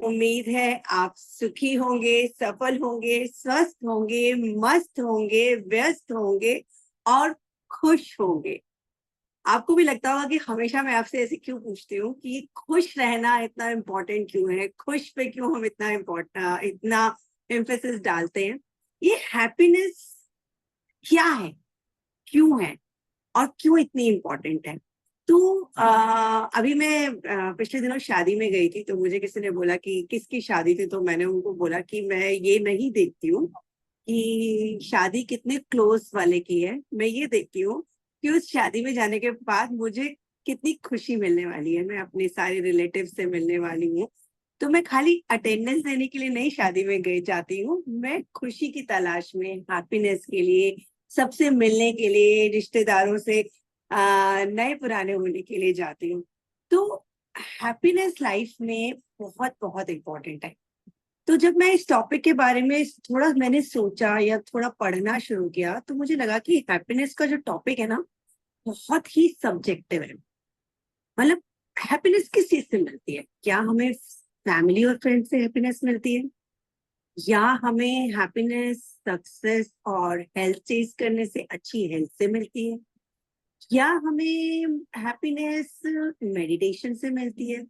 उम्मीद है आप सुखी होंगे, सफल होंगे, स्वस्थ होंगे, मस्त होंगे, व्यस्त होंगे और खुश होंगे। आपको भी लगता होगा कि हमेशा मैं आपसे ऐसे क्यों पूछती हूँ कि खुश रहना इतना इम्पोर्टेंट क्यों है, खुश पे क्यों हम इतना एम्फेसिस डालते हैं। ये हैप्पीनेस क्या है, क्यों है और क्यों इतनी इम्पोर्टेंट है। तो अभी मैं पिछले दिनों शादी में गई थी, तो मुझे किसी ने बोला कि किसकी शादी थी, तो मैंने उनको बोला कि मैं ये नहीं देखती हूँ कि शादी कितने क्लोज वाले की है, मैं ये देखती हूँ कि उस शादी में जाने के बाद मुझे कितनी खुशी मिलने वाली है, मैं अपने सारे रिलेटिव से मिलने वाली हूँ। तो मैं खाली अटेंडेंस देने के लिए नहीं शादी में गई जाती हूँ, मैं खुशी की तलाश में, हैप्पीनेस के लिए, सबसे मिलने के लिए, रिश्तेदारों से नए पुराने होने के लिए जाती हूँ। तो हैप्पीनेस लाइफ में बहुत बहुत इम्पोर्टेंट है। तो जब मैं इस टॉपिक के बारे में थोड़ा मैंने सोचा या थोड़ा पढ़ना शुरू किया, तो मुझे लगा कि हैप्पीनेस का जो टॉपिक है ना, बहुत ही सब्जेक्टिव है। मतलब हैप्पीनेस किस चीज से मिलती है? क्या हमें फैमिली और फ्रेंड से हैप्पीनेस मिलती है, या हमें हैप्पीनेस सक्सेस और हेल्थ चेज करने से, अच्छी हेल्थ से मिलती है, या हमें हैप्पीनेस मेडिटेशन से मिलती है?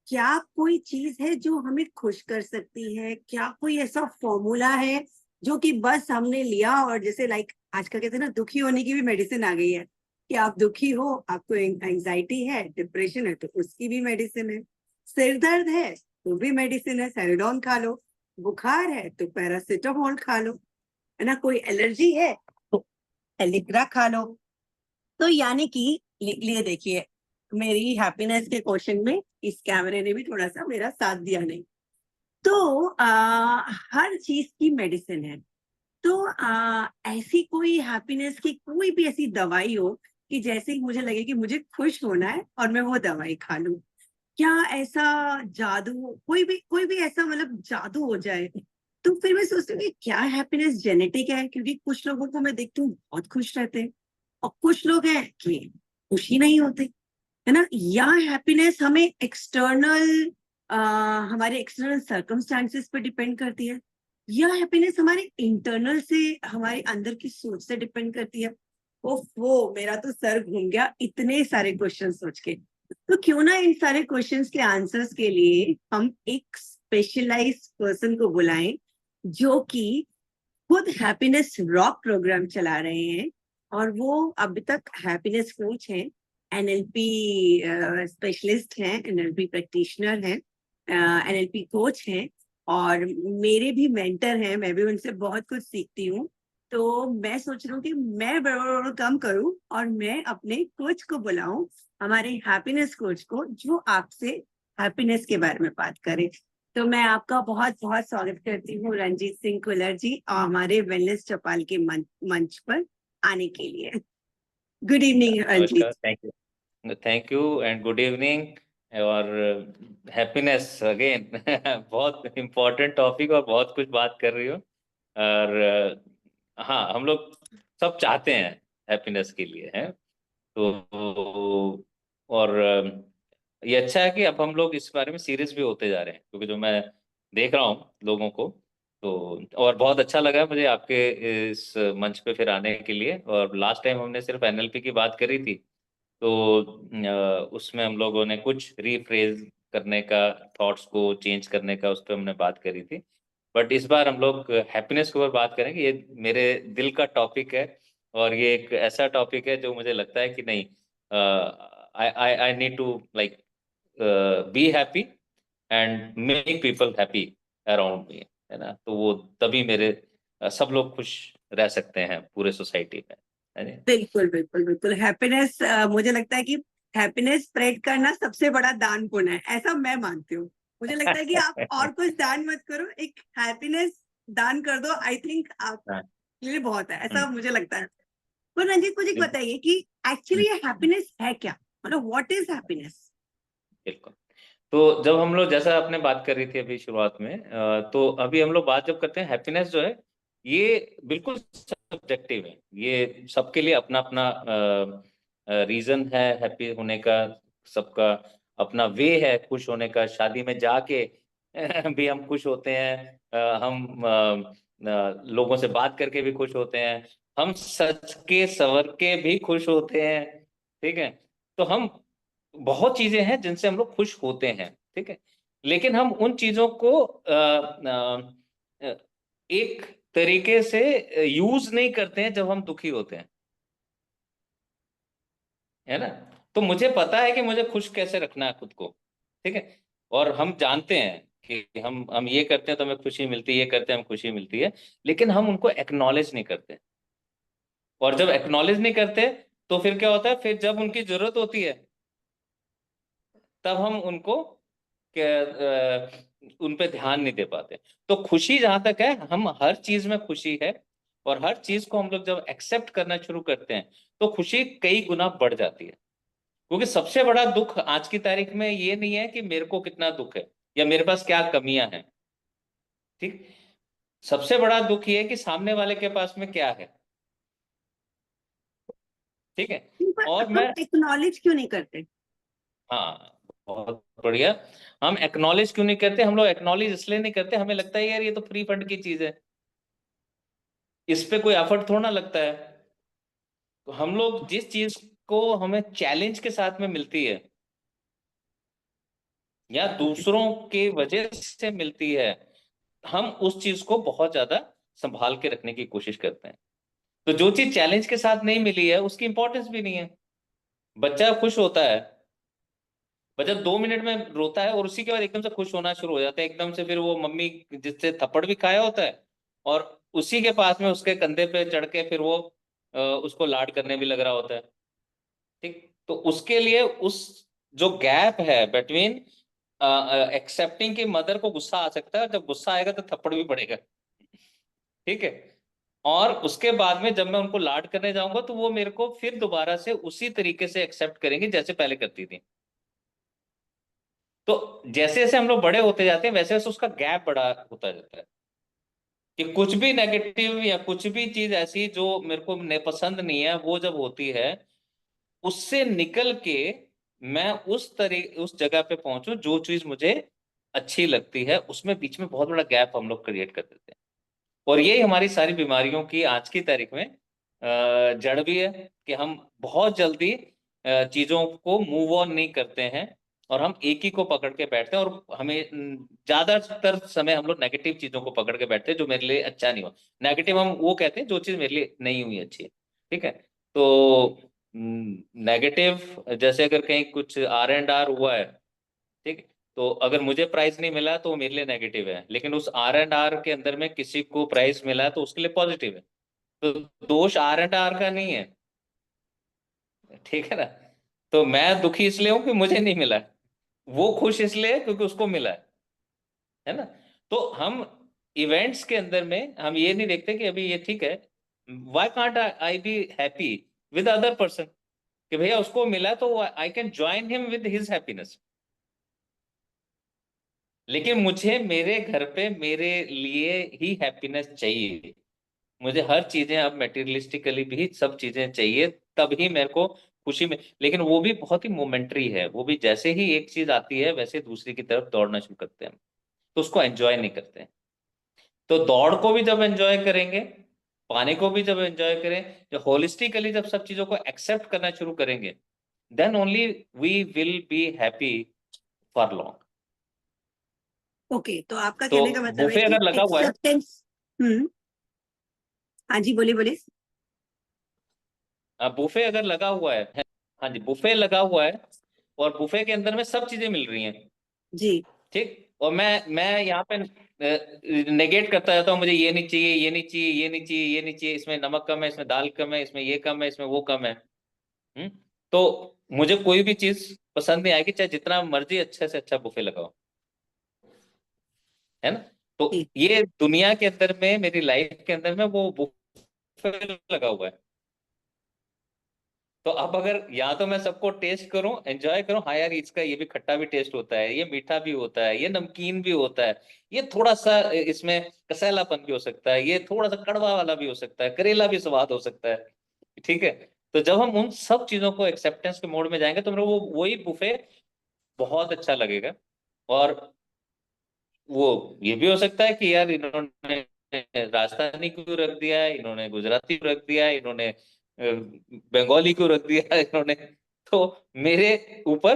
क्या कोई चीज है जो हमें खुश कर सकती है? क्या कोई ऐसा फॉर्मूला है जो कि बस हमने लिया और जैसे लाइक आजकल कहते हैं ना, दुखी होने की भी मेडिसिन आ गई है कि आप दुखी हो, आपको एंजाइटी है, डिप्रेशन है, तो उसकी भी मेडिसिन है। सिर दर्द है तो भी मेडिसिन है, सेरोडोन खा लो। बुखार है तो पैरासिटामोल खा लो, है ना? कोई एलर्जी है तो एलिग्रा खा लो। तो यानी कि लिए देखिए, मेरी हैप्पीनेस के क्वेश्चन में इस कैमरे ने भी थोड़ा सा मेरा साथ दिया नहीं। तो हर चीज की मेडिसिन है। तो ऐसी कोई हैप्पीनेस की कोई भी ऐसी दवाई हो कि जैसे ही मुझे लगे कि मुझे खुश होना है और मैं वो दवाई खा लूं? क्या ऐसा जादू, कोई भी ऐसा मतलब जादू हो जाए? तो फिर मैं सोचती हूँ कि क्या हैप्पीनेस जेनेटिक है? क्योंकि कुछ लोगों को मैं देखती हूँ बहुत खुश रहते हैं, और कुछ लोग हैं कि खुश ही नहीं होते, है ना? या हैप्पीनेस हमें एक्सटर्नल, हमारे एक्सटर्नल सर्कमस्टांसेस पे डिपेंड करती है, या हैप्पीनेस हमारे इंटरनल से, हमारे अंदर की सोच से डिपेंड करती है? वो मेरा तो सर घूम गया इतने सारे क्वेश्चन सोच के। तो क्यों ना इन सारे क्वेश्चंस के आंसर्स के लिए हम एक स्पेशलाइज्ड पर्सन को बुलाएं, जो कि खुद हैप्पीनेस रॉक प्रोग्राम चला रहे हैं, और वो अभी तक हैप्पीनेस कोच हैं, एनएलपी स्पेशलिस्ट हैं, एनएलपी प्रैक्टिशनर हैं, एनएलपी कोच हैं, और मेरे भी मेंटर हैं, मैं भी उनसे बहुत कुछ सीखती हूँ। तो मैं सोच रही हूँ कि मैं बड़ा कम करूँ और मैं अपने कोच को बुलाऊं, हमारे हैप्पीनेस कोच को, जो आपसे हैप्पीनेस के बारे में बात करे। तो मैं आपका बहुत बहुत स्वागत करती हूँ रंजीत सिंह कुलर जी, और हमारे वेलनेस चौपाल के मंच पर आने के लिए। Good evening Ranjit. नमस्कार। Thank you and good evening. और हैप्पीनेस अगेन बहुत इम्पोर्टेंट टॉपिक और बहुत कुछ बात कर रही हो। और हाँ, हम लोग सब चाहते हैं हैप्पीनेस के लिए हैं। तो और ये अच्छा है कि अब हम लोग इस बारे में सीरियस भी होते जा रहे हैं, क्योंकि जो मैं देख रहा हूँ लोगों को, तो और बहुत अच्छा लगा मुझे आपके इस मंच पे फिर आने के लिए। और लास्ट टाइम हमने सिर्फ एनएलपी की बात करी थी, तो उसमें हम लोगों ने कुछ रीफ्रेज करने का, थॉट्स को चेंज करने का, उस पर हमने बात करी थी। बट इस बार हम लोग हैप्पीनेस के ऊपर बात करेंगे। ये मेरे दिल का टॉपिक है, और ये एक ऐसा टॉपिक है जो मुझे लगता है कि नहीं, I I I need to like be happy and make people happy around me, है ना? तो वो तभी मेरे सब लोग खुश रह सकते हैं पूरे सोसाइटी में, है ना? बिल्कुल बिल्कुल बिल्कुल, हैप्पीनेस, मुझे लगता है कि हैप्पीनेस स्प्रेड करना सबसे बड़ा दान पुण्य है, ऐसा मैं मानती हूँ। मुझे लगता है कि आप और कुछ दान मत करो, एक हैप्पीनेस दान कर दो, आई थिंक आपके हाँ। लिए बहुत है, ऐसा हम्म, मुझे लगता है। पर रंजीत, मुझे एक बिल्कुल। बताइए कि एक्चुअली ये हैप्पीनेस है क्या? मतलब व्हाट इज हैप्पीनेस? बिल्कुल। तो जब हम लोग, जैसा आपने बात कर रही थी अभी शुरुआत में, तो अभी हम लोग बात जब करते हैं हैप्पीनेस जो है, ये बिल्कुल सब्जेक्टिव है। ये सबके लिए अपना अपना रीजन है हैप्पी होने का। सबका अपना वे है खुश होने का। शादी में जाके भी हम खुश होते हैं, हम लोगों से बात करके भी खुश होते हैं, हम सच के सवर के भी खुश होते हैं। ठीक है, तो हम बहुत चीजें हैं जिनसे हम लोग खुश होते हैं। ठीक है, लेकिन हम उन चीजों को एक तरीके से यूज नहीं करते हैं जब हम दुखी होते हैं, है ना। तो मुझे पता है कि मुझे खुश कैसे रखना है खुद को। ठीक है, और हम जानते हैं कि हम ये करते हैं तो हमें खुशी मिलती है, ये करते हैं हमें खुशी मिलती है, लेकिन हम उनको एक्नॉलेज नहीं करते। और जब एक्नॉलेज नहीं करते तो फिर क्या होता है, फिर जब उनकी जरूरत होती है तब हम उनको उन पे ध्यान नहीं दे पाते। तो खुशी जहां तक है, हम हर चीज में खुशी है, और हर चीज को हम लोग जब एक्सेप्ट करना शुरू करते हैं तो खुशी कई गुना बढ़ जाती है। क्योंकि सबसे बड़ा दुख आज की तारीख में ये नहीं है कि मेरे को कितना दुख है या मेरे पास क्या कमियां हैं। ठीक, सबसे बड़ा दुख ये है कि सामने वाले के पास में क्या है। ठीक है, पर और हम मैं, एक्नॉलेज क्यों नहीं करते? हाँ, बहुत बढ़िया। हम एक्नॉलेज क्यों नहीं करते? हम लोग एक्नॉलेज इसलिए नहीं करते, हमें लगता है यार ये तो फ्री फंड की चीज है, इस पे कोई एफर्ट थोड़ा ना लगता है। तो हम लोग जिस चीज को हमें चैलेंज के साथ में मिलती है या दूसरों की वजह से मिलती है, हम उस चीज को बहुत ज्यादा संभाल के रखने की कोशिश करते हैं। तो जो चीज चैलेंज के साथ नहीं मिली है उसकी इंपॉर्टेंस भी नहीं है। बच्चा खुश होता है, बच्चा 2 मिनट में रोता है और उसी के बाद एकदम से खुश होना शुरू हो जाता है एकदम से, फिर वो मम्मी जिससे थप्पड़ भी खाया होता है और उसी के पास में उसके कंधे पे चढ़ के फिर वो उसको लाड करने भी लग रहा होता है। ठीक, तो उसके लिए उस जो गैप है बिटवीन एक्सेप्टिंग कि मदर को गुस्सा आ सकता है, और जब गुस्सा आएगा तो थप्पड़ भी पड़ेगा। ठीक है, और उसके बाद में जब मैं उनको लाड करने जाऊंगा तो वो मेरे को फिर दोबारा से उसी तरीके से एक्सेप्ट करेंगे जैसे पहले करती थी। तो जैसे जैसे हम लोग बड़े होते जाते हैं वैसे वैसे उसका गैप बड़ा होता जाता है, कि कुछ भी नेगेटिव या कुछ भी चीज ऐसी जो मेरे को पसंद नहीं है वो जब होती है, उससे निकल के मैं उस जगह पे पहुंचूं जो चीज मुझे अच्छी लगती है, उसमें बीच में बहुत बड़ा गैप हम लोग क्रिएट कर देते हैं। और यही हमारी सारी बीमारियों की आज की तारीख में जड़ भी है, कि हम बहुत जल्दी चीजों को मूव ऑन नहीं करते हैं, और हम एक ही को पकड़ के बैठते हैं, और हमें ज्यादातर समय हम लोग नेगेटिव चीजों को पकड़ के बैठते हैं जो मेरे लिए अच्छा नहीं हुआ। नेगेटिव हम वो कहते हैं जो चीज मेरे लिए नहीं हुई अच्छी। ठीक है, तो नेगेटिव जैसे अगर कहीं कुछ R&R हुआ है, ठीक है, तो अगर मुझे प्राइस नहीं मिला तो वो मेरे लिए नेगेटिव है, लेकिन उस R&R के अंदर में किसी को प्राइस मिला है तो उसके लिए पॉजिटिव है। तो दोष R&R का नहीं है। ठीक है ना, तो मैं दुखी इसलिए हूं कि मुझे नहीं मिला है, वो खुश इसलिए है क्योंकि उसको मिला है ना। तो हम इवेंट्स के अंदर में हम ये नहीं देखते कि अभी ये ठीक है, why can't I be happy with other person, कि भैया उसको मिला तो I can join him with his happiness. लेकिन मुझे मेरे घर पे मेरे लिए ही हैप्पीनेस चाहिए। मुझे हर चीजें अब मेटीरियलिस्टिकली भी सब चीजें चाहिए, तभी मेरे को खुशी में, लेकिन वो भी बहुत ही मोमेंट्री है, वो भी जैसे ही एक चीज आती है वैसे दूसरी की तरफ दौड़ना शुरू करते हैं हम, तो उसको एंजॉय नहीं करते हैं। तो दौड़ को भी जब एंजॉय करेंगे, पाने को भी जब एंजॉय करें, जब होलिस्टिकली जब सब चीजों को एक्सेप्ट करना शुरू करेंगे, then only we will be happy for long. Okay, तो आपका तो कहने का मतलब है बुफे कि अगर लगा हुआ है, एक्सेप्टेंस। हम्म। हाँ जी, बोलिए बोलिए। बुफे अगर लगा हुआ है, हाँ जी, बुफे लगा हुआ है और बुफे के अंदर में सब चीजें मिल रही हैं। जी। ठीक, और मैं यहाँ पे नेगेट करता जाता हूँ, मुझे ये नहीं चाहिए, ये नहीं चाहिए, ये नहीं चाहिए, ये नहीं चाहिए, इसमें नमक कम है, इसमें दाल कम है, इसमें ये कम है, इसमें वो कम है। हम्म, तो मुझे कोई भी चीज पसंद नहीं आएगी चाहे जितना मर्जी अच्छे से अच्छा बुफे लगाओ, है ना। तो जी। ये दुनिया के अंदर में, मेरी लाइफ के अंदर में वो बुफे लगा हुआ है। तो अब अगर या तो मैं सबको टेस्ट करूं, एंजॉय करूं, हाँ यार इसका ये भी खट्टा भी टेस्ट होता है, ये मीठा भी होता है, ये नमकीन भी होता है, ये थोड़ा सा इसमें कसैलापन भी हो सकता है, ये थोड़ा सा कड़वा वाला भी हो सकता है, करेला भी स्वाद हो सकता है। ठीक है, तो जब हम उन सब चीजों को एक्सेप्टेंस के मोड में जाएंगे तो मेरे वो वही बुफे बहुत अच्छा लगेगा। और वो ये भी हो सकता है कि यार इन्होंने राजस्थानी क्यों रख दिया है, इन्होंने गुजराती क्यों रख दिया है, इन्होंने बंगाली क्यों रख दिया है इन्होंने। तो मेरे ऊपर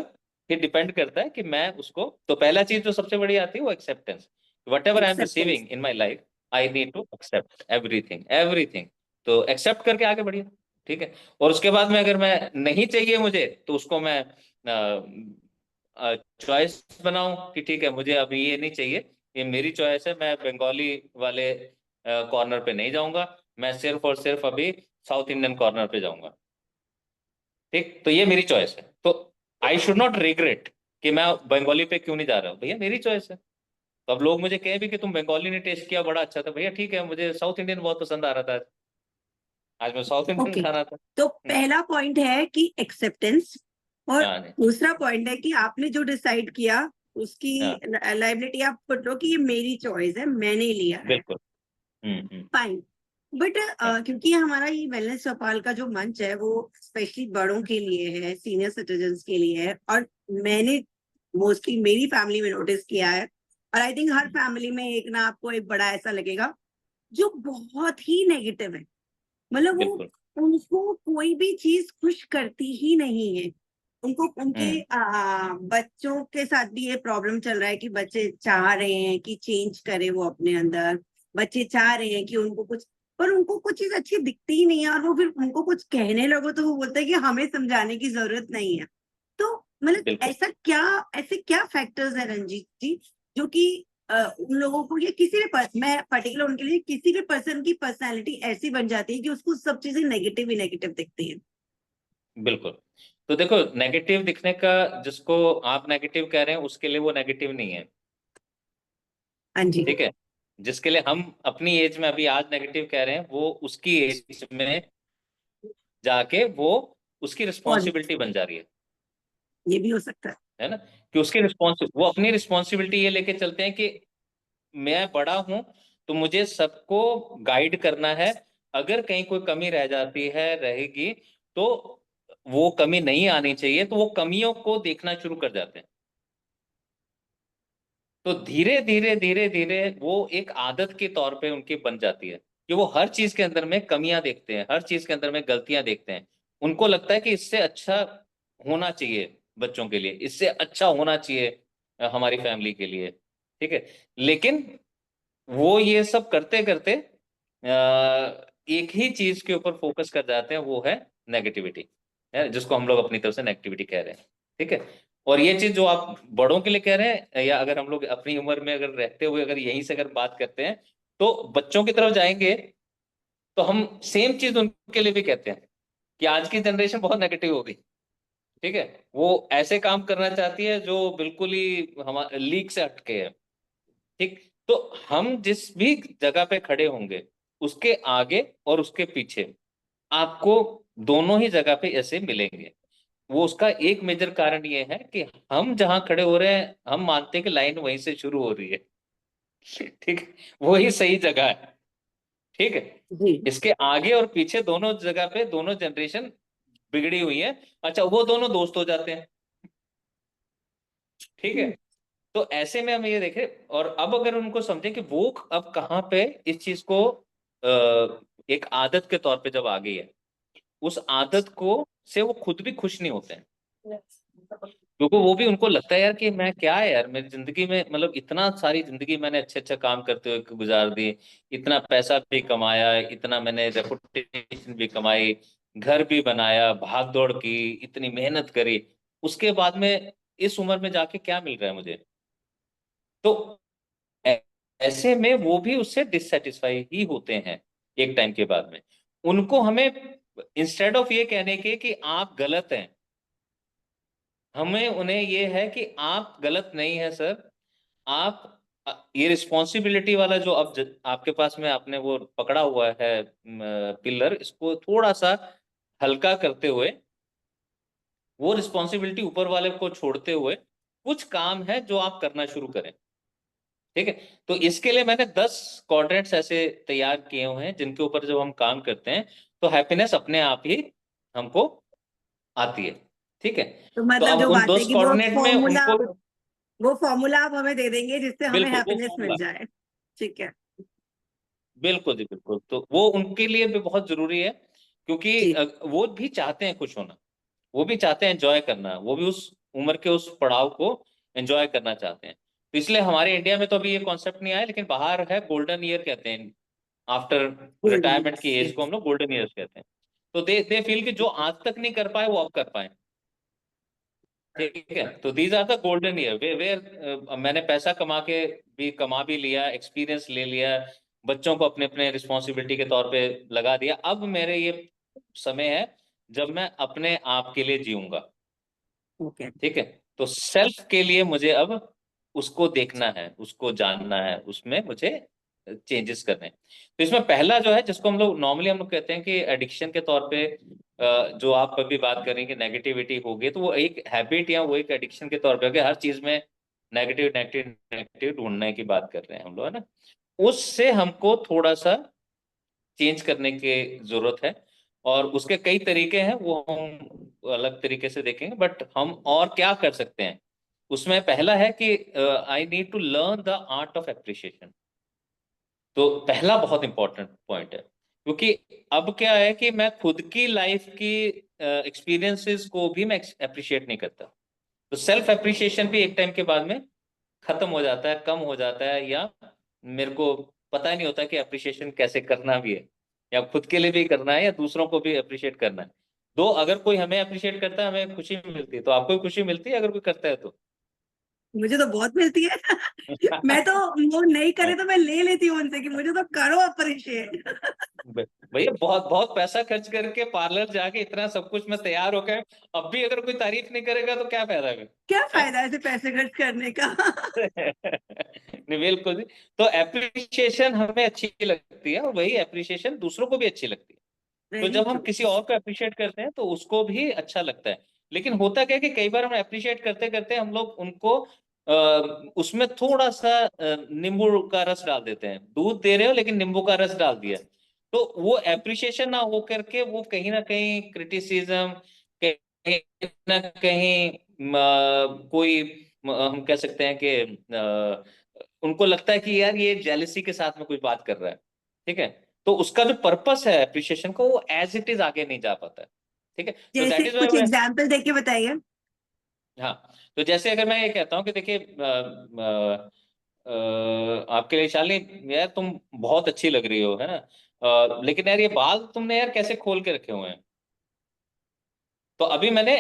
ये डिपेंड करता है कि मैं उसको, तो पहला चीज जो सबसे बड़ी आती है वो acceptance. Whatever I am acceptance. Receiving in my life, I need to accept everything everything. तो एक्सेप्ट करके आगे बढ़िए, ठीक है। और उसके बाद में अगर मैं नहीं चाहिए मुझे, तो उसको मैं चॉइस बनाऊं कि ठीक है मुझे अभी ये नहीं चाहिए, ये मेरी चॉइस है, मैं बंगाली वाले कॉर्नर पे नहीं जाऊंगा, मैं सिर्फ और सिर्फ अभी साउथ इंडियन कॉर्नर पे जाऊंगा। ठीक, तो ये मेरी चॉइस है। तो आई शुड नॉट रिग्रेट कि मैं बंगाली पे क्यों नहीं जा रहा हूँ, भैया मेरी चॉइस है। तो अब लोग मुझे कहे भी कि तुम बंगाली ने टेस्ट किया बड़ा अच्छा था, भैया ठीक है, मुझे साउथ इंडियन बहुत पसंद आ रहा था, आज मैं साउथ इंडियन ओके, खा रहा था। तो पहला पॉइंट है कि एक्सेप्टेंस, और हाँ जी। दूसरा पॉइंट है कि आपने जो डिसाइड किया उसकी हाँ लाइबिलिटी आप पुट लो कि ये मेरी चॉइस है, मैंने लिया है। बिल्कुल। हम्म। फाइन। बट हाँ क्योंकि हमारा ये वेलनेस चौपाल का जो मंच है वो स्पेशली बड़ों के लिए है, सीनियर सिटीजन्स के लिए है, और मैंने मोस्टली मेरी फैमिली में नोटिस किया है, और आई थिंक हर फैमिली में एक ना आपको एक बड़ा ऐसा लगेगा जो बहुत ही नेगेटिव है। मतलब वो, बिल्कुल। उनको कोई भी चीज खुश करती ही नहीं है। उनको उनके हम्म। बच्चों के साथ भी ये प्रॉब्लम चल रहा है कि बच्चे चाह रहे हैं कि चेंज करे वो अपने अंदर, बच्चे चाह रहे हैं कि उनको कुछ, पर उनको कुछ चीज अच्छी दिखती ही नहीं है, और वो फिर उनको कुछ कहने लगो तो वो बोलते हैं कि हमें समझाने की जरूरत नहीं है। तो मतलब बिल्कुल ऐसे क्या फैक्टर्स है रंजीत जी, जो कि उन लोगों को, या किसी भी मैं पर्टिकुलर उनके लिए किसी भी पर्सन की पर्सनालिटी ऐसी बन जाती है कि उसको सब चीजें नेगेटिव ही नेगेटिव दिखती है। बिल्कुल। तो देखो, नेगेटिव दिखने का, जिसको आप नेगेटिव कह रहे हैं उसके लिए वो नेगेटिव नहीं है, हाँ जी। ठीक है। जिसके लिए हम अपनी एज में अभी आज नेगेटिव कह रहे हैं, वो उसकी एज में जाके वो उसकी और रिस्पॉन्सिबिलिटी बन जा रही ये भी हो सकता है। है ना। कि उसकी रिस्पॉन्स, वो अपनी रिस्पॉन्सिबिलिटी ये लेके चलते हैं कि मैं बड़ा हूं, तो मुझे सबको गाइड करना है। अगर कहीं कोई कमी रह जाती है, रहेगी, तो वो कमी नहीं आनी चाहिए, तो वो कमियों को देखना शुरू कर जाते हैं। तो धीरे धीरे धीरे धीरे वो एक आदत के तौर पे उनकी बन जाती है कि वो हर चीज के अंदर में कमियां देखते हैं, हर चीज के अंदर में गलतियां देखते हैं। उनको लगता है कि इससे अच्छा होना चाहिए बच्चों के लिए, इससे अच्छा होना चाहिए हमारी फैमिली के लिए, ठीक है। लेकिन वो ये सब करते करते एक ही चीज के ऊपर फोकस कर जाते हैं, वो है नेगेटिविटी, है जिसको हम लोग अपनी तरफ से नेगेटिविटी कह रहे हैं, ठीक है। और ये चीज जो आप बड़ों के लिए कह रहे हैं, या अगर हम लोग अपनी उम्र में अगर रहते हुए अगर यहीं से अगर बात करते हैं, तो बच्चों की तरफ जाएंगे तो हम सेम चीज उनके लिए भी कहते हैं कि आज की जनरेशन बहुत नेगेटिव हो गई, ठीक है। वो ऐसे काम करना चाहती है जो बिल्कुल ही हमारे लीक से हटके है, ठीक। तो हम जिस भी जगह पे खड़े होंगे, उसके आगे और उसके पीछे आपको दोनों ही जगह पे ऐसे मिलेंगे। वो उसका एक मेजर कारण ये है कि हम जहां खड़े हो रहे हैं, हम मानते हैं कि लाइन वहीं से शुरू हो रही है, ठीक है, वही सही जगह है, ठीक है। जी। इसके आगे और पीछे दोनों जगह पे दोनों जनरेशन बिगड़ी हुई है। अच्छा, वो दोनों दोस्त हो जाते हैं, ठीक है। तो ऐसे में हम ये देखें, और अब अगर उनको समझें कि वो अब कहाँ पे इस चीज को एक आदत के तौर पे जब आ गई है, उस आदत को से वो खुद भी खुश नहीं होते हैं, क्योंकि वो भी, उनको लगता है यार कि मैं क्या है यार, मेरी जिंदगी में मतलब इतना सारी जिंदगी मैंने अच्छे अच्छे काम करते हुए गुजार दी, इतना पैसा भी कमाया, इतना मैंने रेपुटेशन भी कमाई, घर भी बनाया, भाग दौड़ की, इतनी मेहनत करी, उसके बाद में इस उम्र में जाके क्या मिल रहा है मुझे। तो ऐ- ऐसे में वो भी उससे डिससेटिस्फाई ही होते हैं एक टाइम के बाद में। उनको हमें, इंस्टेड ऑफ ये कहने के कि आप गलत हैं, हमें उन्हें ये है कि आप गलत नहीं है सर, आप ये रिस्पॉन्सिबिलिटी वाला जो अब आपके पास में आपने वो पकड़ा हुआ है पिलर, इसको थोड़ा सा हल्का करते हुए, वो रिस्पॉन्सिबिलिटी ऊपर वाले को छोड़ते हुए कुछ काम है जो आप करना शुरू करें, ठीक है। तो इसके लिए मैंने 10 क्वाड्रेंट्स ऐसे तैयार किए हुए हैं जिनके ऊपर जब हम काम करते हैं, तो हैप्पीनेस अपने आप ही हमको आती है, ठीक है। तो तो मतलब अब जो उन बात है 10 कि वो कोऑर्डिनेट में फॉर्मूला, उनको, वो फॉर्मूला आप हमें दे देंगे जिससे हमें बिल्कुल वो हैप्पीनेस मिल फॉर्मूला, जाए। ठीक है। बिल्कुल जी बिल्कुल, तो वो उनके लिए भी बहुत जरूरी है, क्योंकि जी वो भी चाहते हैं खुश होना, वो भी चाहते हैं एंजॉय करना, वो भी उस उम्र के उस पड़ाव को एंजॉय करना चाहते हैं। तो इसलिए हमारे इंडिया में तो अभी ये कॉन्सेप्ट नहीं आया, लेकिन बाहर है, गोल्डन ईयर कहते हैं, आफ्टर गोल्डन, रिटायरमेंट की एज को यस। हम लोग गोल्डन ईयर्स कहते हैं। तो दे फील कि जो आज तक नहीं कर पाए वो अब कर पाए। ठीक है, तो these are the golden year where मैंने पैसा कमा भी लिया, एक्सपीरियंस ले लिया, बच्चों को अपने अपने रिस्पॉन्सिबिलिटी के तौर पे लगा दिया, अब मेरे ये समय है जब मैं अपने आप के लिए जीऊंगा। ओके। ठीक है, तो सेल्फ के लिए मुझे अब उसको देखना है, उसको जानना है, उसमें मुझे चेंजेस करने हैं। तो इसमें पहला जो है, जिसको हम लोग कहते हैं कि एडिक्शन के तौर पे, जो आप अभी बात करेंगे नेगेटिविटी होगी, तो वो एक हैबिट या वो एक एडिक्शन के तौर पे होगी, हर चीज में नेगेटिव नेगेटिव नेगेटिव ढूंढने की बात कर रहे हैं हम लोग, है ना। उससे हमको थोड़ा सा चेंज करने की जरूरत है, और उसके कई तरीके हैं, वो हम अलग तरीके से देखेंगे, बट हम और क्या कर सकते हैं। उसमें पहला है कि I need to learn the art of appreciation. तो पहला बहुत इंपॉर्टेंट पॉइंट है, क्योंकि अब क्या है कि मैं खुद की लाइफ की एक्सपीरियंसेस को भी मैं अप्रिशिएट नहीं करता। तो सेल्फ अप्रिशिएशन भी एक टाइम के बाद में खत्म हो जाता है, कम हो जाता है, या मेरे को पता ही नहीं होता कि अप्रिशिएशन कैसे करना भी है, या खुद के लिए भी करना है या दूसरों को भी अप्रिशिएट करना है। तो अगर कोई हमें अप्रिशिएट करता है, हमें खुशी मिलती है, तो आपको भी खुशी मिलती है अगर कोई करता है तो? मुझे तो बहुत मिलती है। मैं तो, वो नहीं करे तो मैं ले लेती हूँ उनसे कि मुझे तो करो अप्रिशिएट। भैया बहुत बहुत पैसा खर्च करके पार्लर जाके इतना सब कुछ में तैयार होकर, अब भी अगर कोई तारीफ नहीं करेगा तो क्या फायदा फिर? क्या हैं? फायदा ऐसे पैसे खर्च करने का। नहीं बिल्कुल जी। तो एप्रिसिएशन हमें अच्छी लगती है, और वही एप्रिसिएशन दूसरों को भी अच्छी लगती है। तो वेरी जब हम ट्रू। किसी और को अप्रिशिएट करते हैं तो उसको भी अच्छा लगता है। लेकिन होता क्या है कि कई बार हम अप्रिशिएट करते करते हम लोग उनको उसमें थोड़ा सा नींबू का रस डाल देते हैं, दूध दे रहे हो लेकिन नींबू का रस डाल दिया, तो वो अप्रिशिएशन ना हो करके वो कहीं ना कहीं क्रिटिसिज्म, कहीं ना कहीं कोई हम कह सकते हैं कि उनको लगता है कि यार ये जेलसी के साथ में कुछ बात कर रहा है। ठीक है, तो उसका जो पर्पस है अप्रिशिएशन को, वो एज इट इज आगे नहीं जा पाता है। ठीक है, तो जैसे दैट इज कुछ वाई। एग्जाम्पल देके बताइए। हाँ, तो जैसे अगर मैं ये कहता हूँ कि देखिए आपके लिए शालिनी, यार तुम बहुत अच्छी लग रही हो, है ना, लेकिन यार ये बाल तुमने यार कैसे खोल के रखे हुए हैं। तो अभी मैंने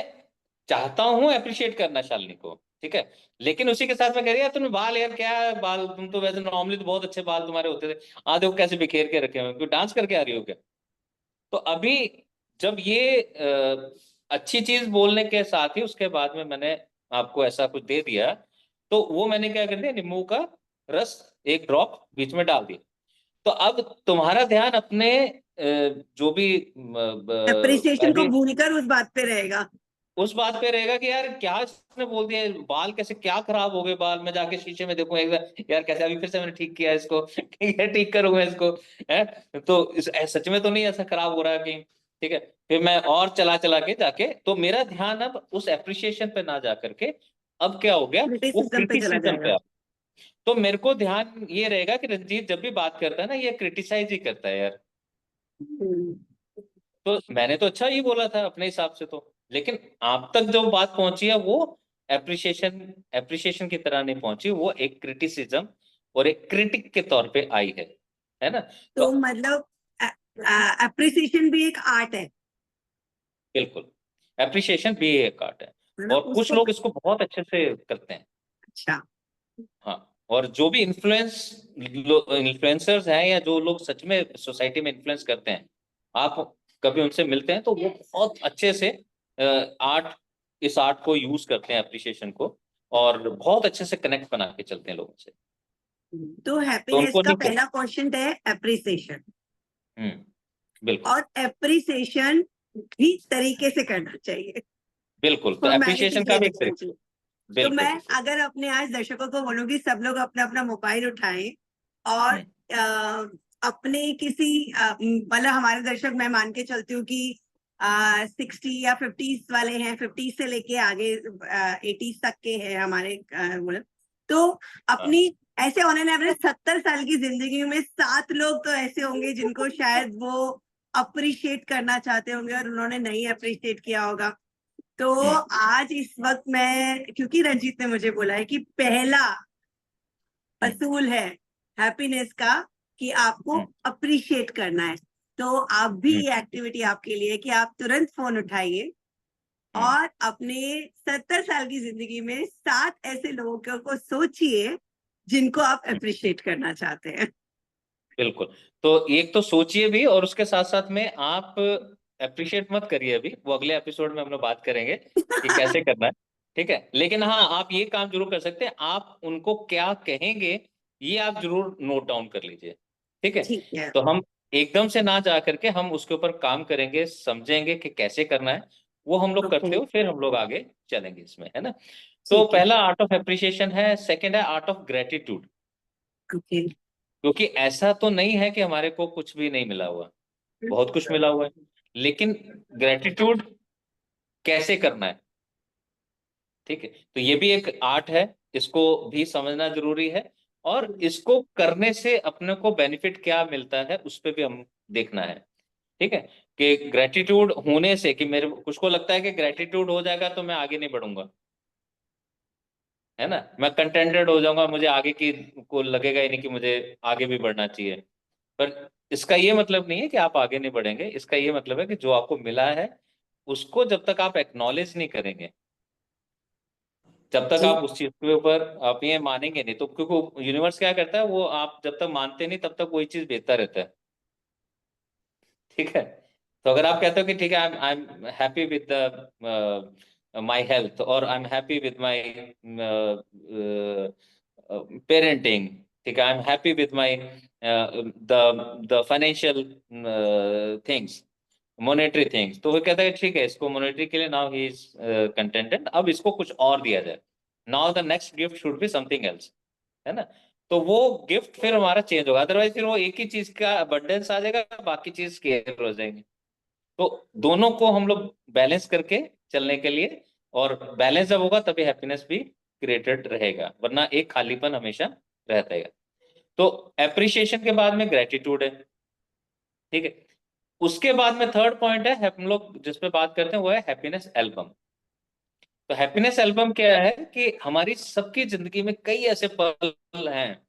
चाहता हूँ अप्रिशिएट करना शालिनी को, ठीक है, लेकिन उसी के साथ में कह रही है तुमने बाल, यार क्या बाल, तुम तो वैसे नॉर्मली तो बहुत अच्छे बाल तुम्हारे होते थे, देखो कैसे बिखेर के रखे हुए हैं, क्यों डांस करके आ रही हो क्या? तो अभी जब ये अच्छी चीज बोलने के साथ ही उसके बाद में मैंने आपको ऐसा कुछ दे दिया, तो वो मैंने क्या कर दिया, नींबू का रस एक ड्रॉप बीच में डाल दिया। तो अब तुम्हारा ध्यान अपने जो भी अप्रिसिएशन को अभी भूलकर उस बात पे रहेगा। उस बात पे रहेगा कि यार क्या इसने बोल दिया, बाल कैसे क्या खराब हो गए बाल, मैं जाके शीशे में देखूं एक बार, यार कैसे अभी फिर से मैंने ठीक किया इसको, ठीक है ठीक करूंगा इसको, है, तो सच में तो नहीं ऐसा खराब हो रहा है कहीं। ठीक है, फिर मैं और चला चला के जाके, तो मेरा ध्यान अब उस एप्रिसिएशन पे ना जा करके अब क्या हो गया, वो क्रिटिसिज्म पे चला क्रिटिसिज्म पे जाएगा। आ। तो मेरे को ध्यान ये रहेगा कि रंजीत जब भी बात करता है ना, ये क्रिटिसाइज ही करता है यार। हम्म। तो मैंने तो अच्छा ही बोला था अपने हिसाब से, तो लेकिन आप तक जो बात पहुंची है वो एप्रिसिएशन एप्रिसिएशन की तरह नहीं पहुंची, वो एक क्रिटिसिज्म और एक क्रिटिक के तौर पे आई है ना। तो तो मतलब अप्रिसिएशन भी एक आर्ट है। बिल्कुल, एप्रिसिएशन भी एक आर्ट है, है ना और कुछ उसको। लोग इसको बहुत अच्छे से करते हैं। अच्छा। हाँ, और जो भी इन्फ्लुएंसर्स हैं, या जो लोग सच में सोसाइटी में इन्फ्लुएंस करते हैं, आप कभी उनसे मिलते हैं तो वो बहुत अच्छे से आर्ट इस आर्ट को यूज करते हैं, एप्रिसिएशन को, और बहुत अच्छे से कनेक्ट बना के चलते हैं लोगों से। तो तो हैप्पीनेस उनको का नहीं पहला क्वेश्चन है अप्रिसिएशन। बिल्कुल और अप्रिसिएशन भी तरीके से करना चाहिए, बिल्कुल, तो फॉर्मेलिटी एप्रिसिएशन के का लिए भी नहीं एक करना तरीका। चाहिए। तो बिल्कुल मैं बिल्कुल। अगर अपने आज दर्शकों को बोलूंगी सब लोग अपना अपना मोबाइल उठाएं और हम्म अपने किसी मतलब हमारे दर्शक, मैं मान के चलती हूँ कि 60 या 50 वाले हैं, 50 से लेके आगे 80 तक के हैं हमारे तो अपनी ऐसे ऑन एन एवरेज 70 साल की जिंदगी में 7 लोग तो ऐसे होंगे जिनको शायद वो अप्रिशिएट करना चाहते होंगे और उन्होंने नहीं अप्रिशिएट किया होगा। तो आज इस वक्त मैं, क्योंकि रंजीत ने मुझे बोला है कि पहला असूल है हैप्पीनेस का कि आपको अप्रिशिएट करना है, तो आप भी ये एक्टिविटी आपके लिए कि आप तुरंत फोन उठाइए और अपने 70 साल की जिंदगी में 7 ऐसे लोगों को सोचिए जिनको आप अप्रिशिएट करना चाहते हैं। बिल्कुल। तो एक तो सोचिए भी, और उसके साथ साथ में आप अप्रिशिएट मत करिए, अभी वो अगले एपिसोड में हम लोग बात करेंगे कि कैसे करना है, ठीक है। लेकिन हाँ, आप ये काम जरूर कर सकते हैं, आप उनको क्या कहेंगे ये आप जरूर नोट डाउन कर लीजिए, ठीक है। ठीक है। तो हम एकदम से ना जा करके हम उसके ऊपर काम करेंगे, समझेंगे कि कैसे करना है, वो हम लोग करते ओके। हुए फिर हम लोग आगे चलेंगे इसमें, है ना। तो ठीक है। पहला आर्ट ऑफ एप्रिसिएशन है, सेकंड है आर्ट ऑफ ग्रेटिट्यूड। ओके। क्योंकि ऐसा तो नहीं है कि हमारे को कुछ भी नहीं मिला हुआ, बहुत कुछ मिला हुआ है, लेकिन ग्रेटिट्यूड कैसे करना है, ठीक है। तो ये भी एक आर्ट है, इसको भी समझना जरूरी है, और इसको करने से अपने को बेनिफिट क्या मिलता है उस पर भी हम देखना है, ठीक है। कि ग्रेटिट्यूड होने से, कि मेरे कुछ को लगता है कि ग्रेटिट्यूड हो जाएगा तो मैं आगे नहीं बढ़ूंगा, है ना, मैं कंटेंटेड हो जाऊंगा, मुझे आगे की को लगेगा ही नहीं कि मुझे आगे भी बढ़ना चाहिए। पर इसका ये मतलब नहीं है कि आप आगे नहीं बढ़ेंगे, इसका ये मतलब है कि जो आपको मिला है उसको जब तक आप एक्नॉलेज नहीं करेंगे, जब तक जी। आप उस चीज के ऊपर आप ये मानेंगे नहीं, तो क्योंकि यूनिवर्स क्या करता है, वो आप जब तक मानते नहीं तब तक वही चीज बेहतर रहता है, ठीक है। तो अगर आप कहते हो कि ठीक है, I am happy with the my health, और I am happy with my parenting, ठीक है, I am happy with my the financial things, monetary things, तो वो कहता है ठीक है, इसको मॉनेटरी के लिए नाउ ही इज कंटेंटेड, अब इसको कुछ और दिया जाए, now the next gift should be something else, है ना। तो वो गिफ्ट फिर हमारा चेंज होगा, अदरवाइज फिर वो एक ही चीज का अबंडेंस आ जाएगा, बाकी चीज केयर हो जाएंगे। तो दोनों को हम लोग बैलेंस करके चलने के लिए, और बैलेंस जब होगा तभी हैप्पीनेस भी क्रिएटेड रहेगा, वरना एक खालीपन हमेशा रहता है। तो एप्रिसिएशन के बाद में ग्रेटिट्यूड है, ठीक है। उसके बाद में थर्ड पॉइंट है हम लोग जिस पे बात करते हैं, वो है हैप्पीनेस एल्बम। तो हैप्पीनेस एल्बम क्या है कि हमारी सबकी जिंदगी में कई ऐसे पल हैं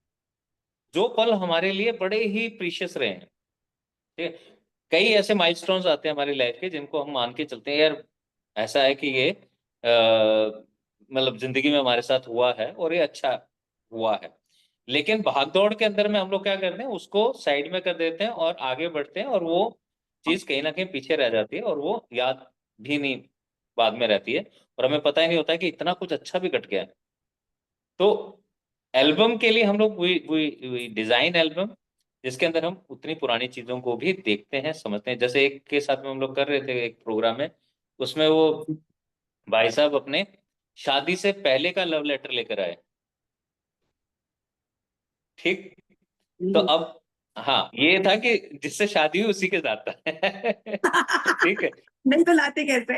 जो पल हमारे लिए बड़े ही प्रीशियस रहे हैं, ठीक है। कई ऐसे माइलस्टोन्स आते हैं हमारी लाइफ के जिनको हम मान के चलते हैं, यार ऐसा है कि ये मतलब जिंदगी में हमारे साथ हुआ है और ये अच्छा हुआ है। लेकिन भागदौड़ के अंदर में हम लोग क्या करते हैं, उसको साइड में कर देते हैं और आगे बढ़ते हैं, और वो चीज कहीं ना कहीं पीछे रह जाती है, और वो याद भी नहीं बाद में रहती है, और हमें पता ही नहीं होता है कि इतना कुछ अच्छा भी घट गया है। तो एल्बम के लिए हम लोग वी डिजाइन एल्बम, जिसके अंदर हम उतनी पुरानी चीजों को भी देखते हैं, समझते हैं। जैसे एक के साथ में हम लोग कर रहे थे एक प्रोग्राम में, उसमें वो भाई साहब अपने शादी से पहले का लव लेटर लेकर आए, ठीक। तो अब हाँ, ये था कि जिससे शादी हुई उसी के साथ था ठीक है। नहीं तो लाते कैसे?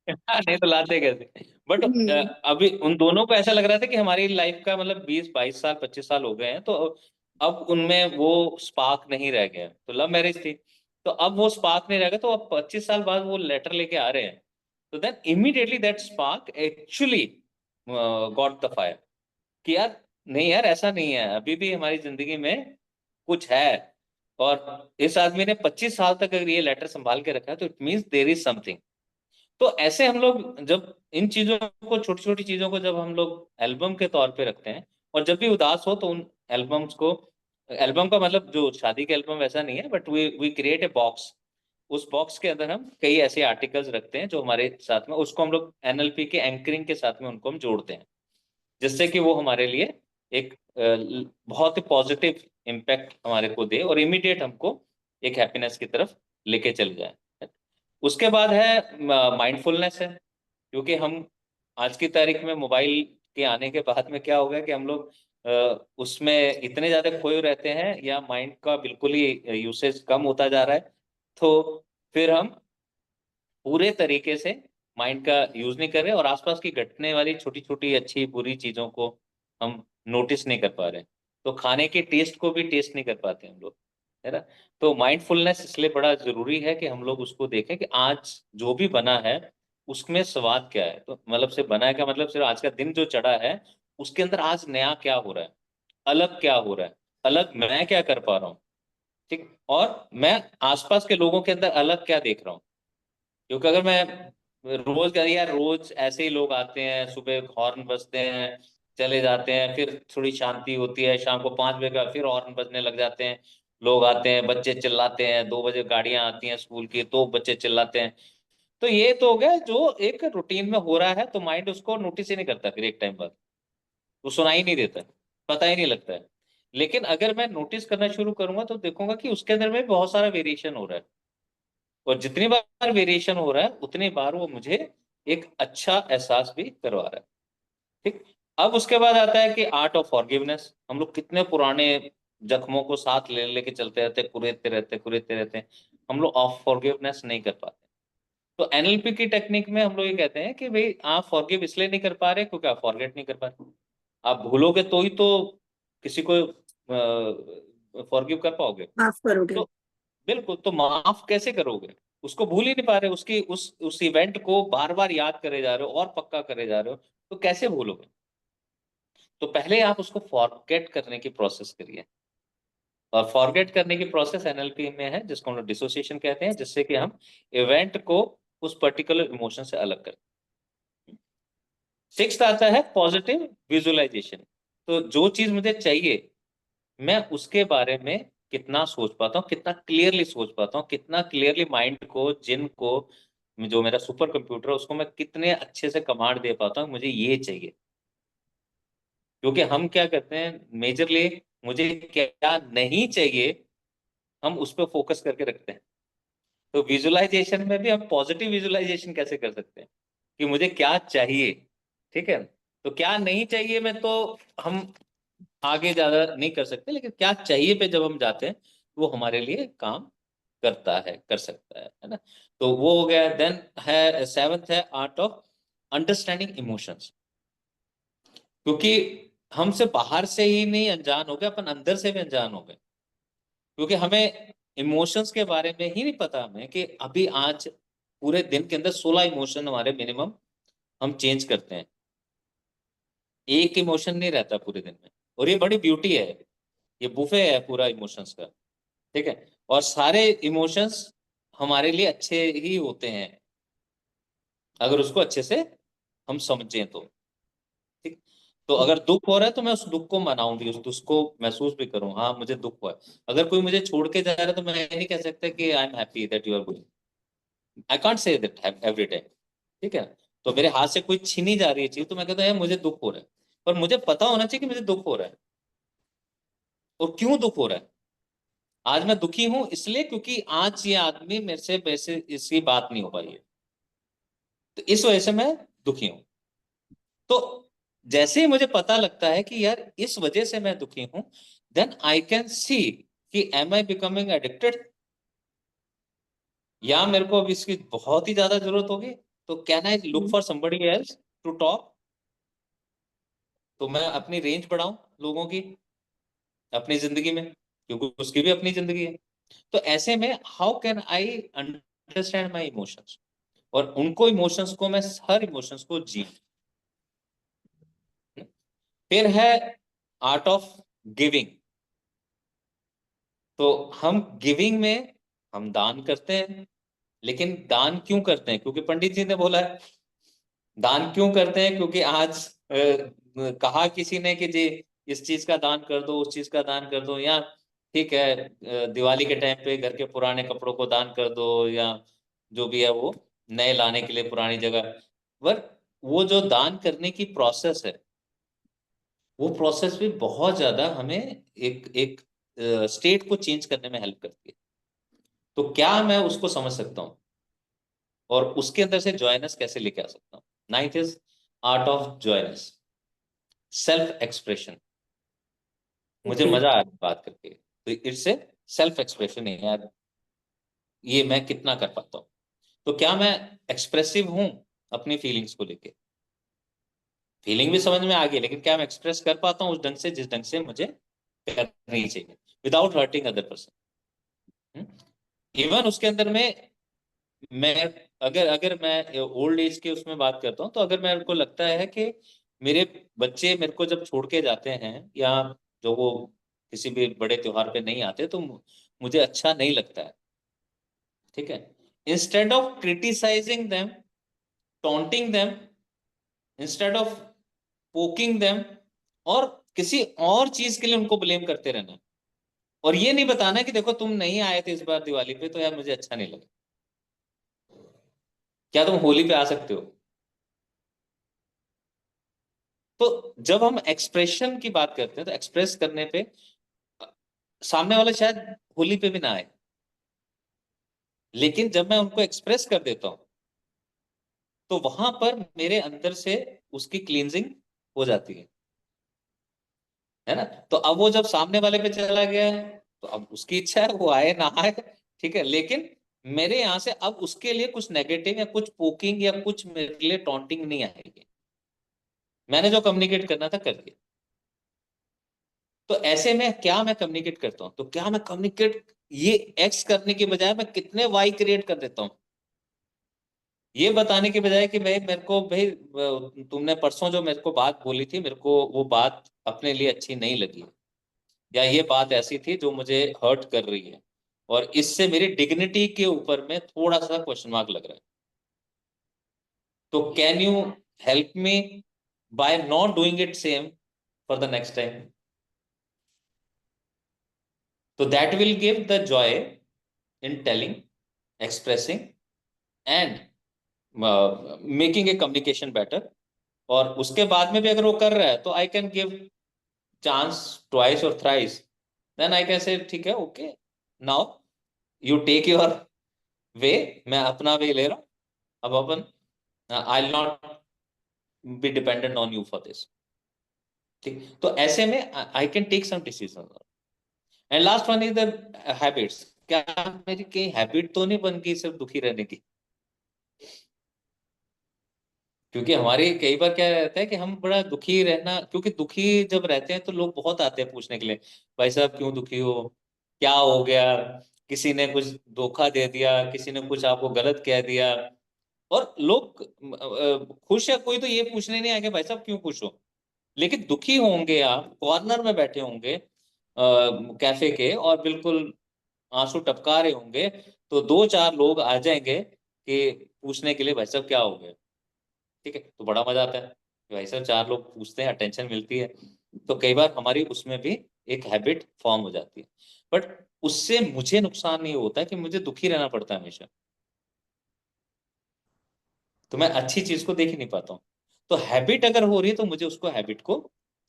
हाँ, नहीं तो लाते कैसे, बट हम्म। अभी उन दोनों को ऐसा लग रहा था कि हमारी लाइफ का मतलब 20-22 साल 25 साल हो गए हैं, तो अब उनमें वो स्पार्क नहीं रह गया। तो लव मैरिज थी, तो अब वो स्पार्क नहीं रह गया, तो अब 25 साल बाद वो लेटर लेके आ रहे हैं, तो then immediately that spark actually got the fire, कि यार नहीं यार, ऐसा नहीं है, अभी भी हमारी जिंदगी में कुछ है, और इस आदमी ने 25 साल तक अगर ये लेटर संभाल के रखा है तो it means there is something. तो ऐसे हम लोग जब इन चीजों को, छोटी छोटी चीजों को जब हम लोग एल्बम के तौर पे रखते हैं, और जब भी उदास हो तो उन एल्बम्स को, एल्बम का मतलब जो शादी के एल्बम वैसा नहीं है, but we create a box, उस बॉक्स के अंदर हम कई ऐसे आर्टिकल्स रखते हैं जो हमारे साथ में, उसको हम लोग एनएलपी के एंकरिंग के साथ में उनको हम जोड़ते हैं, जिससे कि वो हमारे लिए एक बहुत ही पॉजिटिव इम्पैक्ट हमारे को दे, और इमीडिएट हमको एक हैप्पीनेस की तरफ लेके चल जाए। उसके बाद है माइंडफुलनेस है, क्योंकि हम आज की तारीख में मोबाइल के आने के बाद में क्या हो गया कि हम लोग उसमें इतने ज्यादा खोए रहते हैं, या माइंड का बिल्कुल ही यूसेज कम होता जा रहा है, तो फिर हम पूरे तरीके से माइंड का यूज नहीं कर रहे और आसपास की घटने वाली छोटी छोटी अच्छी बुरी चीजों को हम नोटिस नहीं कर पा रहे। तो खाने के टेस्ट को भी टेस्ट नहीं कर पाते हम लोग, है ना। तो माइंडफुलनेस इसलिए बड़ा जरूरी है कि हम लोग उसको देखें कि आज जो भी बना है उसमें स्वाद क्या है। तो मतलब से बना है क्या मतलब सिर्फ आज का दिन जो चढ़ा है उसके अंदर आज नया क्या हो रहा है, अलग क्या हो रहा है, अलग मैं क्या कर पा रहा हूँ, ठीक। और मैं आसपास के लोगों के अंदर अलग क्या देख रहा हूँ। क्योंकि अगर मैं रोज का यार रोज ऐसे ही लोग आते हैं, सुबह हॉर्न बजते हैं चले जाते हैं, फिर थोड़ी शांति होती है, शाम को 5 बजे का फिर हॉर्न बजने लग जाते हैं, लोग आते हैं, बच्चे चिल्लाते हैं, 2 बजे गाड़ियां आती हैं स्कूल की तो बच्चे चिल्लाते हैं। तो ये तो हो गया जो एक रूटीन में हो रहा है, तो माइंड उसको नोटिस ही नहीं करता, फिर एक टाइम बाद वो सुनाई नहीं देता, पता ही नहीं लगता है। लेकिन अगर मैं नोटिस करना शुरू करूंगा तो देखूंगा कि उसके अंदर में बहुत सारा वेरिएशन हो रहा है, और जितनी बार वेरिएशन हो रहा है उतनी बार वो मुझे एक अच्छा एहसास भी करवा रहा है, ठीक। अब उसके बाद आता है कि आर्ट ऑफ फॉरगिवनेस। हम लोग कितने पुराने जख्मों को साथ ले लेके चलते रहते, कुरेदते रहते हैं, हम लोग ऑफ फॉरगिवनेस नहीं कर पाते। तो एनएलपी की टेक्निक में हम लोग ये कहते हैं कि भाई आप फॉरगिव इसलिए नहीं कर पा रहे क्योंकि आप फॉरगेट नहीं कर पा रहे। आप भूलोगे तो ही तो किसी को फॉरगिव कर पाओगे। माफ करोगे। तो बिल्कुल, तो माफ कैसे करोगे, उसको भूल ही नहीं पा रहे, उसकी उस इवेंट को बार बार याद करे जा रहे हो और पक्का करे जा रहे हो, तो कैसे भूलोगे। तो पहले आप उसको फॉरगेट करने की प्रोसेस करिए। और फॉरगेट करने की प्रोसेस एनएलपी में है जिसको हम लोग डिसोसिएशन कहते हैं, जिससे कि हम इवेंट को उस पर्टिकुलर इमोशन से अलग करें। सिक्स्थ आता है पॉजिटिव विजुअलाइजेशन। तो जो चीज मुझे चाहिए मैं उसके बारे में कितना सोच पाता हूँ, कितना क्लियरली सोच पाता हूँ, कितना क्लियरली माइंड को, जिन को, जो मेरा सुपर कंप्यूटर है उसको मैं कितने अच्छे से कमांड दे पाता हूँ मुझे ये चाहिए। क्योंकि हम क्या करते हैं मेजरली, मुझे क्या नहीं चाहिए हम उस पर फोकस करके रखते हैं। तो विजुअलाइजेशन में भी हम पॉजिटिव विजुअलाइजेशन कैसे कर सकते हैं कि मुझे क्या चाहिए, ठीक है। तो क्या नहीं चाहिए में तो हम आगे ज्यादा नहीं कर सकते, लेकिन क्या चाहिए पे जब हम जाते हैं वो हमारे लिए काम करता है, कर सकता है ना। तो वो हो गया। देन है सेवंथ है आर्ट ऑफ अंडरस्टैंडिंग इमोशंस। क्योंकि हमसे बाहर से ही नहीं अनजान हो गए, अपन अंदर से भी अनजान हो गए। क्योंकि हमें इमोशंस के बारे में ही नहीं पता हमें कि अभी आज पूरे दिन के अंदर 16 इमोशन हमारे मिनिमम हम चेंज करते हैं, एक इमोशन नहीं रहता पूरे दिन में। और ये बड़ी ब्यूटी है, ये बुफे है पूरा इमोशंस का, ठीक है। और सारे इमोशंस हमारे लिए अच्छे ही होते हैं अगर उसको अच्छे से हम समझें तो, ठीक। तो अगर दुख हो रहा है तो मैं उस दुख को मनाऊं भी, उस दुख को महसूस भी करूं, हाँ मुझे दुख हुआ है। अगर कोई मुझे छोड़ के जा रहा है तो मैं ये नहीं कह सकता कि I am happy that you are going, I can't say that every time, ठीक है। तो मेरे हाथ से कोई छीनी जा रही है चीज तो मैं कहता हूँ यार मुझे दुख हो रहा है, पर मुझे पता होना चाहिए कि मुझे दुख हो रहा है और क्यों दुख हो रहा है। आज मैं दुखी हूं इसलिए क्योंकि आज ये आदमी मेरे से वैसे इसकी बात नहीं हो पाई है, तो इस वजह से मैं दुखी हूं। तो जैसे ही मुझे पता लगता है कि यार इस वजह से मैं दुखी हूं, देन आई कैन सी कि एम आई बिकमिंग एडिक्टेड, या मेरे को अब इसकी बहुत ही ज्यादा जरूरत होगी, तो can I look hmm. For somebody else to talk. तो मैं अपनी रेंज बढ़ाऊं लोगों की अपनी जिंदगी में, क्योंकि उसकी भी अपनी जिंदगी है। तो ऐसे में how can I understand my emotions, और उनको इमोशंस को मैं हर इमोशंस को जी। फिर है आर्ट ऑफ गिविंग। तो हम गिविंग में हम दान करते हैं, लेकिन दान क्यों करते हैं, क्योंकि पंडित जी ने बोला है। दान क्यों करते हैं, क्योंकि आज कहा किसी ने कि जी इस चीज का दान कर दो, उस चीज का दान कर दो, या ठीक है दिवाली के टाइम पे घर के पुराने कपड़ों को दान कर दो, या जो भी है वो नए लाने के लिए पुरानी जगह। पर वो जो दान करने की प्रोसेस है वो प्रोसेस भी बहुत ज्यादा हमें एक एक स्टेट को चेंज करने में हेल्प करती है। तो क्या मैं उसको समझ सकता हूँ और उसके अंदर से जॉयनेस कैसे लेके आ सकता हूँ। Ninth is art of joyness, self expression. मुझे ओके। मजा आ रहा है बात करके, तो इट्स ए सेल्फ एक्सप्रेशन है यार, ये मैं कितना कर पाता हूँ। तो क्या मैं एक्सप्रेसिव हूं अपनी फीलिंग्स को लेके? फीलिंग भी समझ में आ गई, लेकिन क्या मैं एक्सप्रेस कर पाता हूँ उस ढंग से जिस ढंग से मुझे करनी चाहिए, without hurting other person? Even उसके अंदर में मैं, अगर अगर मैं ओल्ड एज के उसमें बात करता हूँ, तो अगर मेरे को लगता है कि मेरे बच्चे मेरे को जब छोड़ के जाते हैं, या जो वो किसी भी बड़े त्योहार पे नहीं आते, तो मुझे अच्छा नहीं लगता है। ठीक है, instead of criticising them, taunting them, instead of poking them, और किसी और चीज के लिए उनको ब्लेम करते रहना, और ये नहीं बताना कि देखो तुम नहीं आए थे इस बार दिवाली पे, तो यार मुझे अच्छा नहीं लगा। क्या तुम होली पे आ सकते हो? तो जब हम एक्सप्रेशन की बात करते हैं, तो एक्सप्रेस करने पे सामने वाला शायद होली पे भी ना आए, लेकिन जब मैं उनको एक्सप्रेस कर देता हूं, तो वहां पर मेरे अंदर से उसकी क्लींजिंग हो जाती है ना। तो अब वो जब सामने वाले पे चला गया है, तो अब उसकी इच्छा है वो आए ना आए, ठीक है, लेकिन मेरे यहां से अब उसके लिए कुछ नेगेटिव या कुछ पोकिंग या कुछ मेरे लिए टॉन्टिंग नहीं आएगी। मैंने जो कम्युनिकेट करना था कर दिया। तो ऐसे में क्या मैं कम्युनिकेट करता हूं, तो क्या मैं कम्युनिकेट ये एक्स करने के बजाय मैं कितने वाई क्रिएट कर देता हूं, ये बताने के बजाय कि भाई मेरे को, भाई तुमने परसों जो मेरे को बात बोली थी, मेरे को वो बात अपने लिए अच्छी नहीं लगी, या ये बात ऐसी थी जो मुझे हर्ट कर रही है, और इससे मेरी डिग्निटी के ऊपर में थोड़ा सा क्वेश्चन मार्क लग रहा है। तो can you help me by not doing it same for the next time? तो that will give the joy in telling, expressing, and making a communication better. और उसके बाद में भी अगर वो कर रहा है, तो I can give chance twice और thrice, then I can say ठीक है, okay, now you take your way, मैं अपना वे ले रहा हूं, अब अपन, I will not be dependent on you for this. ठीक, तो ऐसे में I can take some decision. And last one is the habits. क्या मेरी कहीं हैबिट तो नहीं बन गई सिर्फ दुखी रहने की? क्योंकि हमारे कई बार क्या रहता है कि हम बड़ा दुखी रहना, क्योंकि दुखी जब रहते हैं तो लोग बहुत आते हैं पूछने के लिए, भाई साहब क्यों दुखी हो, क्या हो गया, किसी ने कुछ धोखा दे दिया, किसी ने कुछ आपको गलत कह दिया। और लोग खुश है कोई तो ये पूछने नहीं आएंगे भाई साहब क्यों खुश हो, लेकिन दुखी होंगे आप, कॉर्नर में बैठे होंगे कैफे के, और बिल्कुल आंसू टपका रहे होंगे, तो दो चार लोग आ जाएंगे कि पूछने के लिए भाई साहब क्या हो गया। ठीक है, तो बड़ा मजा आता है कि भाई साहब चार लोग पूछते हैं, अटेंशन मिलती है। तो कई बार हमारी उसमें भी एक हैबिट फॉर्म हो जाती है, बट उससे मुझे नुकसान नहीं होता कि मुझे दुखी रहना पड़ता है हमेशा, तो मैं अच्छी चीज को देख ही नहीं पाता हूँ। तो हैबिट अगर हो रही है, तो मुझे उसको हैबिट को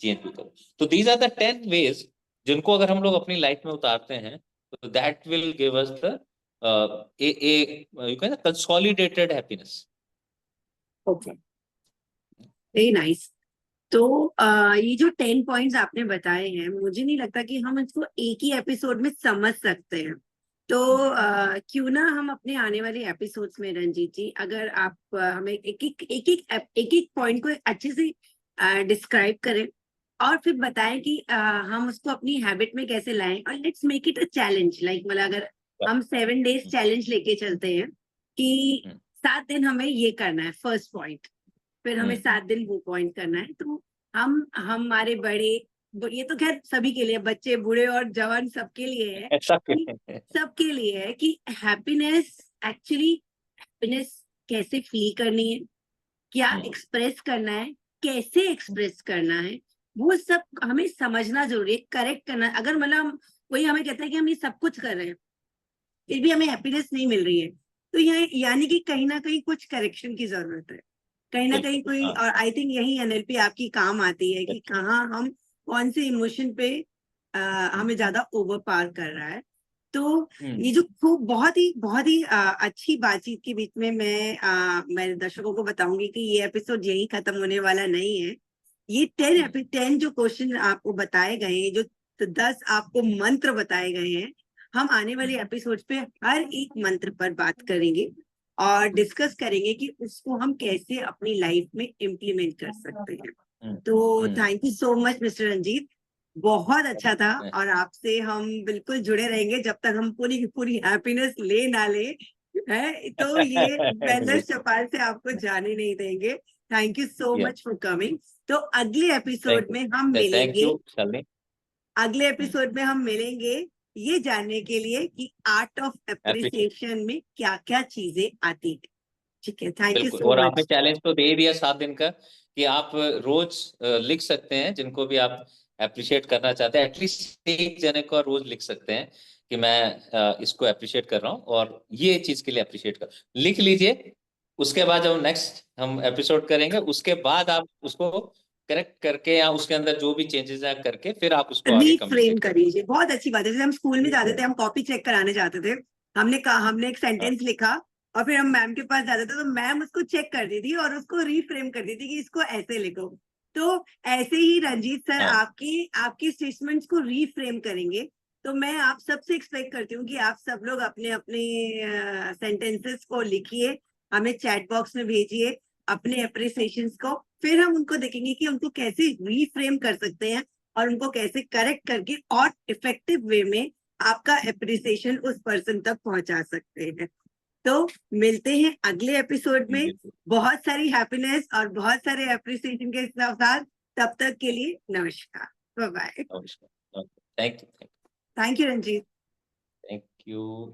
चेंज भी करो। तो दीज आर द 10 वेज जिनको अगर हम लोग अपनी लाइफ में उतारते हैं, तो that will give us the A you can consolidated happiness. Okay, very nice. तो ये जो 10 पॉइंट्स आपने बताए हैं, मुझे नहीं लगता कि हम इसको एक ही एपिसोड में समझ सकते हैं। तो क्यों ना हम अपने आने वाले एपिसोड्स में, रंजीत जी, अगर आप हमें एक एक पॉइंट को अच्छे से डिस्क्राइब करें, और फिर बताएं कि हम उसको अपनी हैबिट में कैसे लाएं, और let's make it a challenge, like मतलब अगर हम 7 डेज चैलेंज लेके चलते हैं कि 7 दिन हमें ये करना है, फर्स्ट पॉइंट, फिर हमें 7 दिन वो पॉइंट करना है, तो हम हमारे बड़े, ये तो खैर सभी के लिए, बच्चे बूढ़े और जवान सबके लिए है, ऐसा कि सबके लिए है कि हैप्पीनेस, एक्चुअली हैप्पीनेस कैसे फील करनी है, क्या एक्सप्रेस करना है, कैसे एक्सप्रेस करना है, वो सब हमें समझना जरूरी है, करेक्ट करना। अगर मतलब कोई हमें कहता है कि हम ये सब कुछ कर रहे हैं, फिर भी हमें हैप्पीनेस नहीं मिल रही है, तो ये यानी कि कहीं ना कहीं कुछ करेक्शन की जरूरत है, कहीं ना कहीं कोई। हाँ, और आई थिंक यही एनएलपी आपकी काम आती है कि कहाँ हम कौन से इमोशन पे हमें ज्यादा ओवर पार कर रहा है। तो ये जो खूब बहुत ही अच्छी बातचीत के बीच में मैं दर्शकों को बताऊंगी कि ये एपिसोड यही खत्म होने वाला नहीं है। ये 10 जो क्वेश्चन आपको बताए गए हैं, जो 10 आपको मंत्र बताए गए हैं, हम आने वाले एपिसोड पे हर एक मंत्र पर बात करेंगे। और डिस्कस करेंगे कि उसको हम कैसे अपनी लाइफ में इम्प्लीमेंट कर सकते हैं। तो thank you so much mister Ranjit, बहुत अच्छा था। और आपसे हम बिल्कुल जुड़े रहेंगे जब तक हम पूरी की पूरी हैप्पीनेस ले ना ले, है तो ये वेलनेस चौपाल से आपको जाने नहीं देंगे। Thank you so much for coming. तो अगले एपिसोड में हम थैंक मिलेंगे, यू शालिनी। अगले एपिसोड में हम मिलेंगे ये जानने के लिए कि आर्ट ऑफ एप्रिशिएट, एप्रिसिएशन में क्या क्या चीजें आती है। ठीक है, थैंक यू बिल्कुल। सो और आपने मच। चैलेंज तो दे दिया 7 दिन का कि आप रोज लिख सकते हैं, जिनको भी आप अप्रिशिएट करना चाहते हैं, एटलीस्ट एक जने को रोज लिख सकते हैं कि मैं इसको अप्रिशिएट कर रहा हूँ और ये चीज के लिए अप्रिशिएट कर, लिख लीजिए। उसके बाद जब नेक्स्ट हम एपिसोड करेंगे, उसके बाद आप उसको करेक्ट करके या उसके अंदर जो भी चेंजेस है करके फिर आप उसको आगे रीफ्रेम कम्युनिकेट कर करें। लीजिए, बहुत अच्छी बात है। जैसे हम स्कूल में जाते थे, हम कॉपी चेक कराने जाते थे, हमने कहा, हमने एक सेंटेंस लिखा और फिर हम मैम के पास जाते थे तो मैम उसको चेक करती थी और उसको रीफ्रेम करती थी कि इसको ऐसे लिखो। तो ऐसे ही रंजीत सर हाँ, आपकी आपकी स्टेटमेंट्स को रीफ्रेम करेंगे। तो मैं आप सबसे एक्सपेक्ट करती हूँ कि आप सब लोग अपने अपने सेंटेंसेस को लिखिए, हमें चैट बॉक्स में भेजिए अपने अप्रिसिएशंस को, फिर हम उनको देखेंगे कि उनको कैसे रीफ्रेम कर सकते हैं और उनको कैसे करेक्ट करके और इफेक्टिव वे में आपका अप्रिसिएशन उस पर्सन तक पहुंचा सकते हैं। तो मिलते हैं अगले एपिसोड में, बिल्कुल। बहुत सारी हैप्पीनेस और बहुत सारे अप्रिसिएशन के साथ। तब तक के लिए नमस्कार, बाय बाय। नमस्कार। Thank you, thank you Ranjit. Thank you.